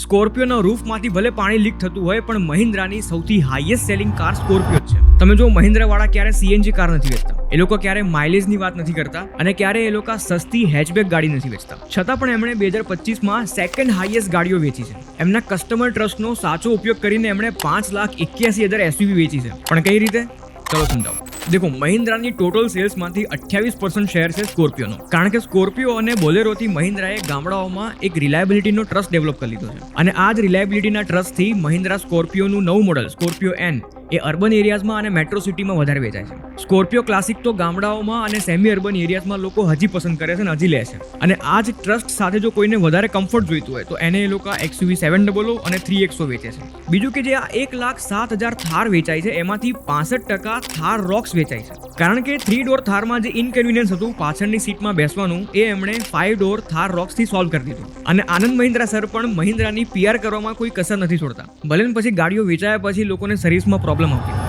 સ્કોર્પિયોના રૂફમાંથી ભલે પાણી લીક થતું હોય પણ મહિન્દ્રાની સૌથી હાઈએસ્ટ સેલિંગ કાર સ્કોર્પિયો જ છે. તમે જો મહિન્દ્રા વાળા ક્યારે સીએનજી કાર નથી વેચતા, એ લોકો ક્યારે માઇલેજની વાત નથી કરતા અને ક્યારે એ લોકો સસ્તી હેચબેક ગાડી નથી વેચતા. છતાં પણ એમણે 2025માં સેકન્ડ હાઈએસ્ટ ગાડીઓ વેચી છે. એમના કસ્ટમર ટ્રસ્ટનો સાચો ઉપયોગ કરીને એમણે 5,81,000 એસયુવી વેચી છે. પણ કઈ રીતે? ચલો સમજાવો. દેખો, મહિન્દ્રાની ટોટલ સેલ્સમાંથી 28% શેર છે સ્કોર્પિયોનો. કારણ કે સ્કોર્પિયો અને બોલેરોથી મહિન્દ્રાએ ગામડાઓમાં એક રિલાયબિલિટીનો ટ્રસ્ટ ડેવલપ કરી લીધો છે. અને આ જ રિલાયબિલિટીના ટ્રસ્ટથી મહિન્દ્રા સ્કોર્પિયોનું નવું મોડલ સ્કોર્પિયો એન એ અર્બન એરિયાઝમાં અને મેટ્રો સિટીમાં વધારે વેચાય છે. સ્કોર્પિયો ક્લાસિક તો ગામડાઓમાં અને સેમી અર્બન એરિયાઝમાં લોકો હજી પસંદ કરે છે અને હજી લે છે. અને આ જ ટ્રસ્ટ સાથે જો કોઈને વધારે કમ્ફર્ટ જોઈતું હોય તો એને એ લોકો XUV 700 અને 3XO વેચે છે. બીજું કે જે આ 1,07,000 થાર વેચાય છે એમાંથી 65% થાર રોક્સ વેચાય છે. કારણ કે 3 ડોર થારમાં જે ઇનકન્વીનિયન્સ હતું પાછળની સીટમાં બેસવાનું, એ એમણે 5 ડોર થાર રોક્સથી સોલ્વ કરી દીધું. અને આનંદ મહિન્દ્રા સર પણ મહિન્દ્રાની PR કરવામાં કોઈ કસર નથી છોડતા. ભલે પછી ગાડીઓ વેચાયા પછી લોકોને સર્વિસમાં પ્રોબ્લેમ આવતી.